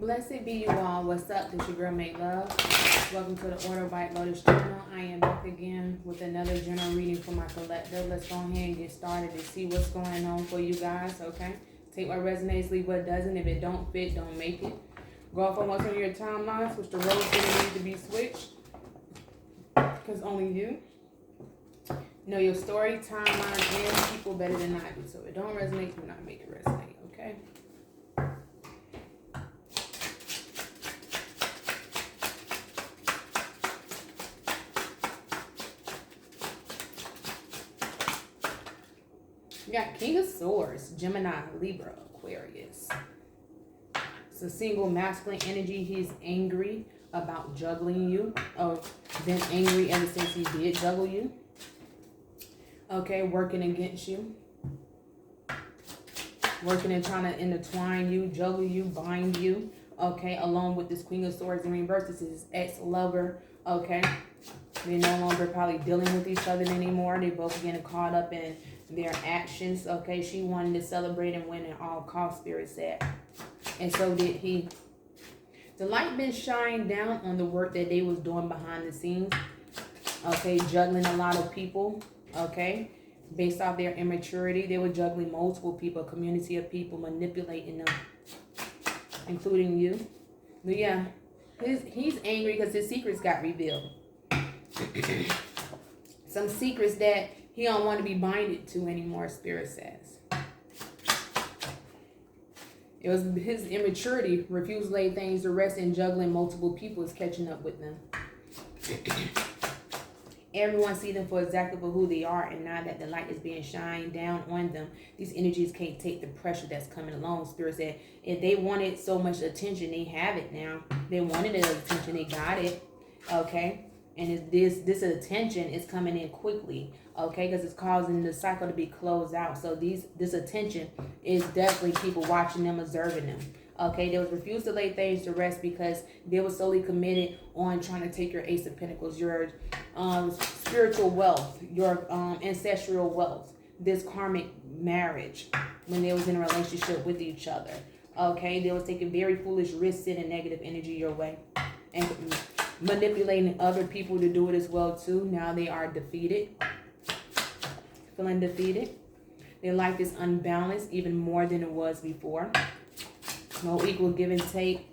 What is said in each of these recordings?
Blessed be you all. What's up? This your girl Make Love. Welcome to the Order Bite Lotus channel. I am back again with another general reading for my collective. Let's go ahead and get started and see what's going on for you guys, okay? Take what resonates, leave what doesn't. If it don't fit, don't make it. Go off on what's on your timeline. Switch the roles that need to be switched. Because only you know your story, timeline, and people better than I do. So if it don't resonate, do not make it resonate, okay? You got King of Swords, Gemini, Libra, Aquarius. It's a single masculine energy. He's angry about juggling you. Or been angry ever since he did juggle you. Okay, working against you. Working and trying to intertwine you, juggle you, bind you. Okay, along with this Queen of Swords in reverse. This is his ex-lover. Okay. They're no longer probably dealing with each other anymore. They both getting caught up in their actions. Okay, she wanted to celebrate and win at all costs, Spirit said. And so did he. The light been shined down on the work that they was doing behind the scenes. Okay, juggling a lot of people. Okay, based off their immaturity, they were juggling multiple people, a community of people, manipulating them, including you. But yeah, he's angry because his secrets got revealed. Some secrets that he don't want to be binded to anymore, Spirit says. It was his immaturity, refused to lay things to rest, and juggling multiple people is catching up with them. Everyone see them for exactly for who they are, and now that the light is being shined down on them, these energies can't take the pressure that's coming along. Spirit said if they wanted so much attention, they have it now. They wanted the attention, they got it. Okay? And this attention is coming in quickly, okay? Because it's causing the cycle to be closed out. So this attention is definitely people watching them, observing them. Okay, they was refused to lay things to rest because they were solely committed on trying to take your Ace of Pentacles, your spiritual wealth, your ancestral wealth, this karmic marriage when they was in a relationship with each other. Okay, they was taking very foolish risks, sending negative energy your way. And manipulating other people to do it as well too. Now they are defeated, feeling defeated. Their life is unbalanced even more than it was before. No equal give and take.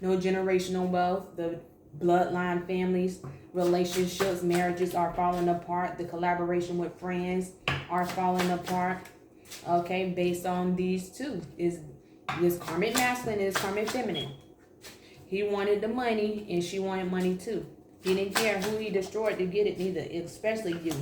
No generational wealth. The bloodline families, relationships, marriages are falling apart. The collaboration with friends are falling apart. Okay, based on these two. Is this karmic masculine and this karmic feminine. He wanted the money, and she wanted money too. He didn't care who he destroyed to get it, neither, especially you.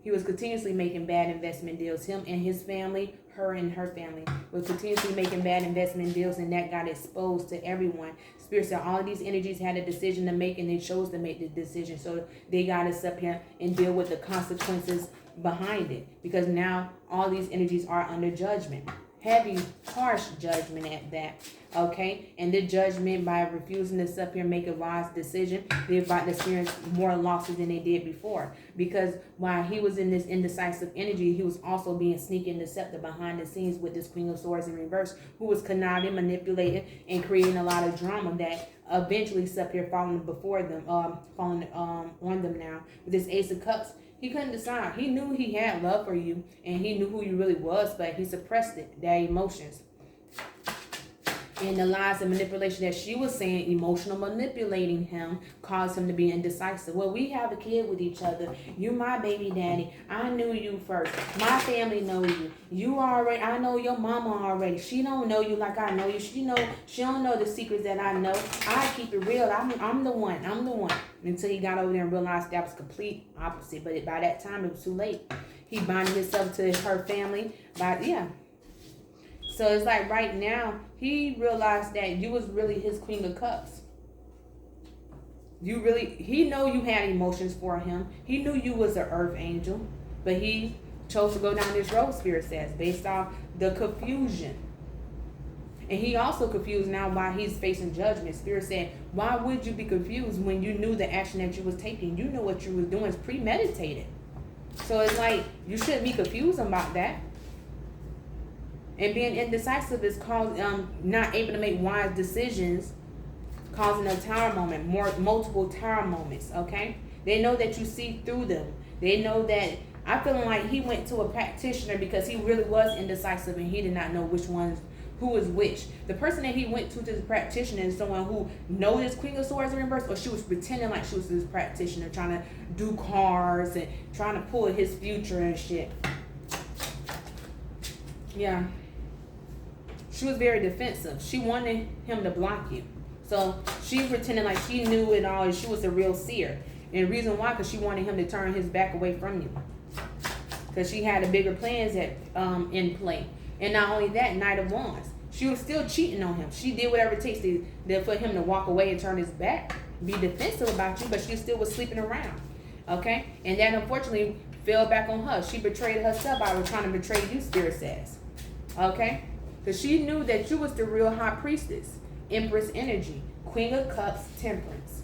He was continuously making bad investment deals. Him and his family, her and her family, was continuously making bad investment deals, and that got exposed to everyone. Spirit said all of these energies had a decision to make, and they chose to make the decision. So they got us up here and deal with the consequences behind it. Because now all these energies are under judgment. Heavy, harsh judgment at that, okay? And the judgment by refusing to sit up here and make a wise decision, they're about to experience more losses than they did before. Because while he was in this indecisive energy, he was also being sneaky and deceptive behind the scenes with this Queen of Swords in reverse, who was conniving, manipulating, and creating a lot of drama that eventually sit up here falling before them, falling on them now. With this Ace of Cups, he couldn't decide. He knew he had love for you, and he knew who you really was, but he suppressed it, their emotions. And the lies and manipulation that she was saying, emotional manipulating him, caused him to be indecisive. Well, we have a kid with each other. You my baby daddy. I knew you first. My family know you. You already, I know your mama already. She don't know you like I know you. She don't know the secrets that I know. I keep it real. I'm the one. I'm the one. Until he got over there and realized that was complete opposite. But by that time, it was too late. He bonded himself to her family. So it's like right now, he realized that you was really his Queen of Cups. He know you had emotions for him. He knew you was an earth angel. But he chose to go down this road, Spirit says, based off the confusion. And he also confused now why he's facing judgment. Spirit said, why would you be confused when you knew the action that you was taking? You know what you was doing is premeditated. So it's like, you shouldn't be confused about that. And being indecisive is not able to make wise decisions, causing a tower moment, multiple tower moments, okay? They know that you see through them. They know that, I feel like he went to a practitioner because he really was indecisive and he did not know who was which. The person that he went to the practitioner is someone who knows this Queen of Swords in reverse, or she was pretending like she was this practitioner, trying to do cards and trying to pull his future and shit. Yeah. She was very defensive. She wanted him to block you. So she pretended like she knew it all and she was the real seer. And the reason why, because she wanted him to turn his back away from you. Because she had the bigger plans in play. And not only that, Knight of Wands. She was still cheating on him. She did whatever it takes for him to walk away and turn his back. Be defensive about you, but she still was sleeping around. Okay? And that unfortunately fell back on her. She betrayed herself by trying to betray you, Spirit says. Okay? Because she knew that you was the real High Priestess. Empress energy. Queen of Cups, Temperance.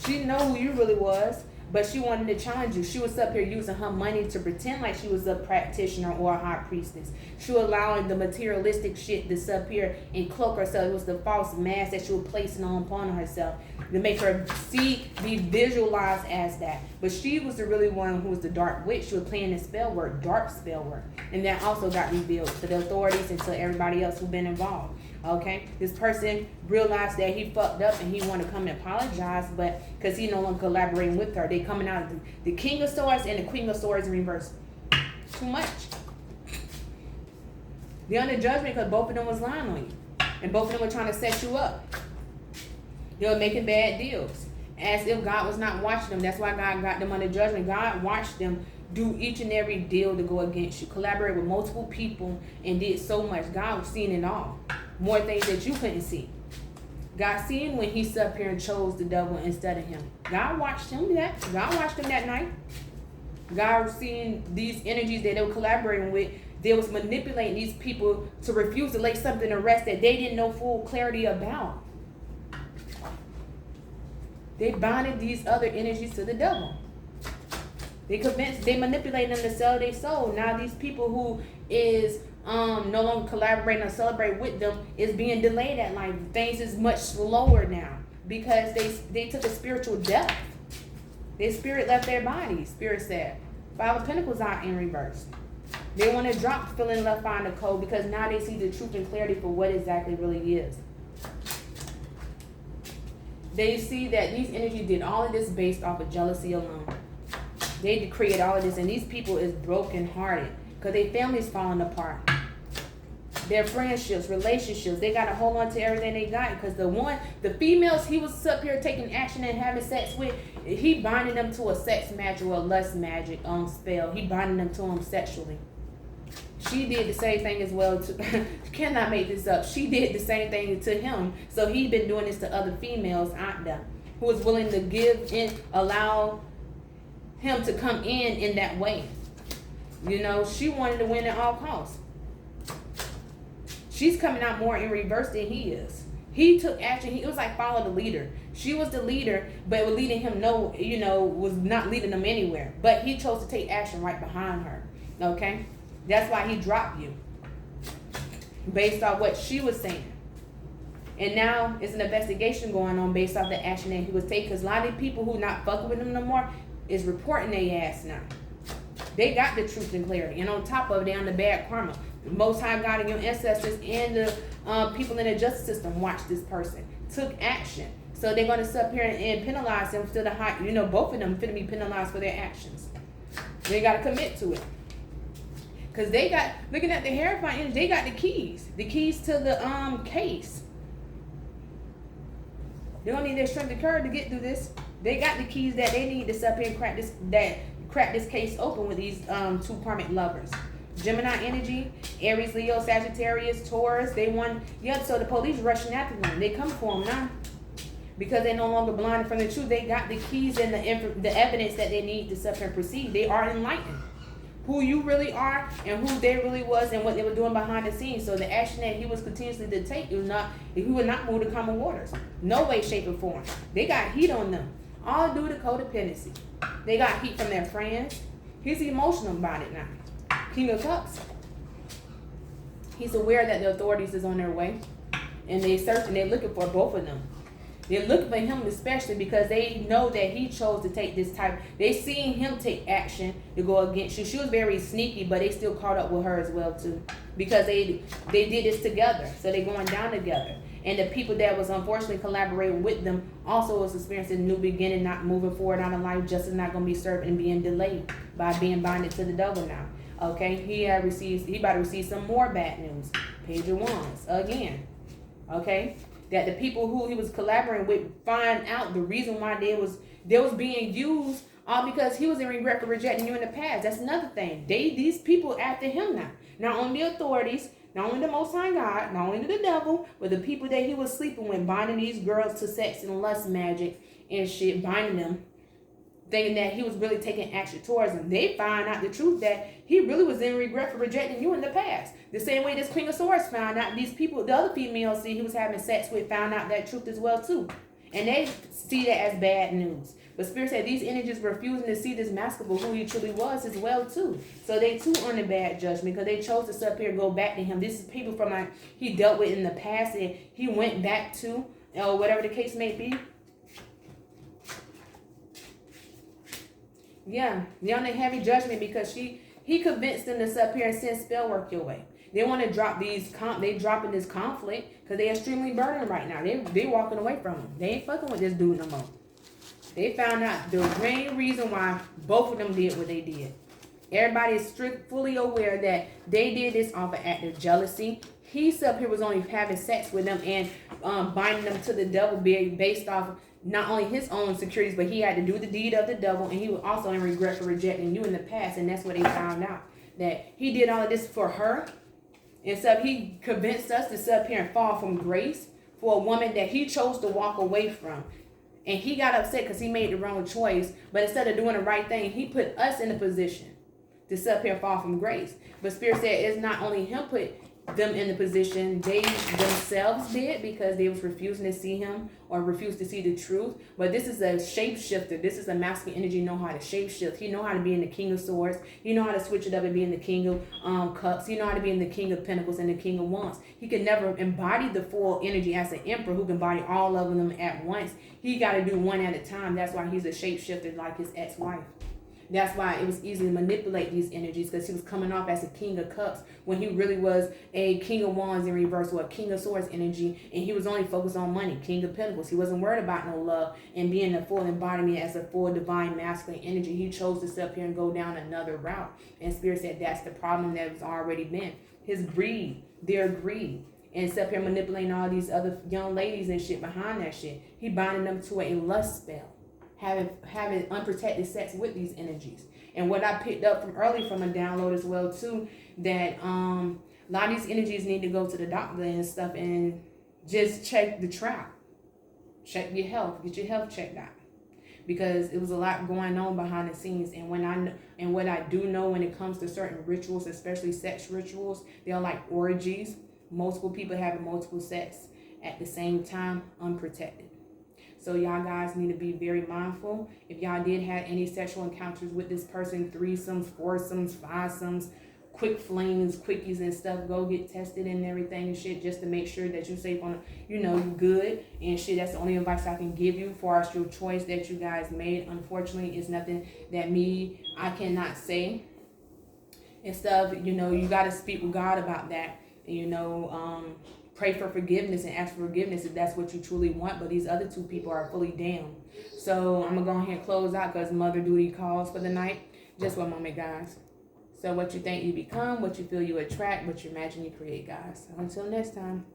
She know who you really was, but she wanted to challenge you. She was up here using her money to pretend like she was a practitioner or a high priestess. She was allowing the materialistic shit to sit up here and cloak herself. It was the false mask that she was placing upon herself to make her be visualized as that. But she was the really one who was the dark witch. She was playing the spell word, dark spell word. And that also got revealed to the authorities and to everybody else who'd been involved. Okay, this person realized that he fucked up and he wanted to come and apologize, but because he no longer collaborating with her, they coming out the King of Swords and the Queen of Swords in reverse. Too much. They're under judgment because both of them was lying on you, and both of them were trying to set you up. They were making bad deals, as if God was not watching them. That's why God got them under judgment. God watched them do each and every deal to go against you, collaborate with multiple people, and did so much. God was seeing it all. More things that you couldn't see. God seeing when he sat up here and chose the devil instead of him. God watched him God watched him that night. God was seeing these energies that they were collaborating with. They was manipulating these people to refuse to lay something to rest that they didn't know full clarity about. They bonded these other energies to the devil. They manipulated them to sell their soul. Now these people who is no longer collaborating or celebrate with them is being delayed at life. Things is much slower now because they took a spiritual death. Their spirit left their body. Spirit said, Five of Pentacles out in reverse. They want to drop feeling left behind the cold because now they see the truth and clarity for what exactly really is. They see that these energies did all of this based off of jealousy alone. They create all of this, and these people is broken hearted because their family's falling apart. Their friendships, relationships, they got to hold on to everything they got because the females he was up here taking action and having sex with, he binding them to a sex magic or a lust magic spell. He binding them to him sexually. She did the same thing as well. Cannot make this up. She did the same thing to him. So he's been doing this to other females out there who was willing to give in, allow him to come in that way. You know, she wanted to win at all costs. She's coming out more in reverse than he is. He took action. It was like follow the leader. She was the leader, but was leading him was not leading them anywhere. But he chose to take action right behind her. Okay? That's why he dropped you. Based off what she was saying. And now it's an investigation going on based off the action that he was taking. Because a lot of people who not fucking with him no more is reporting their ass now. They got the truth and clarity. And on top of it, they're on the bad karma. The Most High God and your ancestors and the people in the justice system watched this person. Took action. So they're going to sit up here and penalize them to the high. Both of them finna be penalized for their actions. They got to commit to it. Because they got, looking at the Hierophant energy, they got the keys. The keys to the case. They don't need their strength and courage to get through this. They got the keys that they need to sit up here and crack this case open with these two karmic lovers. Gemini energy, Aries, Leo, Sagittarius, Taurus. They want, so the police rushing after them. They come for them now. Because they're no longer blinded from the truth. They got the keys and the evidence that they need to sit up here and proceed. They are enlightened. Who you really are and who they really was and what they were doing behind the scenes. So the action that he was continuously to take, he would not move to common waters. No way, shape, or form. They got heat on them. All due to codependency. They got heat from their friends. He's emotional about it now. King of Cups. He's aware that the authorities is on their way, and they search and they're looking for both of them. They're looking for him especially because they know that he chose to take this type. They seen him take action to go against you. She was very sneaky, but they still caught up with her as well too, because they did this together. So they're going down together. And the people that was unfortunately collaborating with them also was experiencing a new beginning, not moving forward on in life. Justice not going to be served and being delayed by being binded to the devil now. Okay, he about to receive some more bad news. Page of Wands again. Okay, that the people who he was collaborating with find out the reason why they was being used, all because he was in regret for rejecting you in the past. That's another thing. These people after him now. Not only the authorities, not only the Most High God, not only the devil, but the people that he was sleeping with, binding these girls to sex and lust magic and shit, binding them, thinking that he was really taking action towards them. They find out the truth that he really was in regret for rejecting you in the past. The same way this Queen of Swords found out, these people, the other females he was having sex with, found out that truth as well too. And they see that as bad news. But Spirit said these energies refusing to see this master for who he truly was as well too. So they too under bad judgment because they chose to sit up here and go back to him. This is people from like he dealt with in the past and he went back to, or whatever the case may be. Yeah, they're on a heavy judgment because he convinced them to sit up here and send spell work your way. They want to drop they dropping this conflict because they're extremely burdened right now. They walking away from him. They ain't fucking with this dude no more. They found out the main reason why both of them did what they did. Everybody is fully aware that they did this off an act of jealousy. He up here was only having sex with them and binding them to the devil based off not only his own securities, but he had to do the deed of the devil, and he was also in regret for rejecting you in the past, and that's what they found out. That he did all of this for her, and so he convinced us to sit up here and fall from grace for a woman that he chose to walk away from. And he got upset because he made the wrong choice, but instead of doing the right thing, he put us in a position to sit up here and fall from grace. But Spirit said it's not only him put them in the position, they themselves did because they was refusing to see him or refused to see the truth. But this is a shapeshifter. This is a masculine energy, know how to shapeshift. He know how to be in the King of Swords. He know how to switch it up and be in the King of Cups. He know how to be in the King of Pentacles and the King of Wands. He can never embody the full energy as an emperor who can embody all of them at once. He got to do one at a time. That's why he's a shapeshifter like his ex-wife. That's why it was easy to manipulate these energies because he was coming off as a King of Cups when he really was a King of Wands in reverse or a King of Swords energy, and he was only focused on money. King of Pentacles. He wasn't worried about no love and being a full embodiment as a full divine masculine energy. He chose to sit up here and go down another route. And Spirit said that's the problem that has already been. His greed, their greed. And sit up here manipulating all these other young ladies and shit behind that shit. He binding them to a lust spell. Having unprotected sex with these energies. And what I picked up from early from a download as well too, that a lot of these energies need to go to the doctor and stuff and just check the trap. Check your health. Get your health checked out. Because it was a lot going on behind the scenes. And what I do know when it comes to certain rituals, especially sex rituals, they're like orgies. Multiple people having multiple sex at the same time, unprotected. So y'all guys need to be very mindful. If y'all did have any sexual encounters with this person, threesomes, foursomes, fivesomes, quick flings, quickies and stuff, go get tested and everything and shit just to make sure that you're safe on, you good and shit. That's the only advice I can give you as far as your choice that you guys made. Unfortunately, it's nothing that I cannot say and stuff. You got to speak with God about that. Pray for forgiveness and ask for forgiveness if that's what you truly want. But these other two people are fully damned. So I'm going to go ahead and close out because mother duty calls for the night. Just one moment, guys. So what you think you become, what you feel you attract, what you imagine you create, guys. So until next time.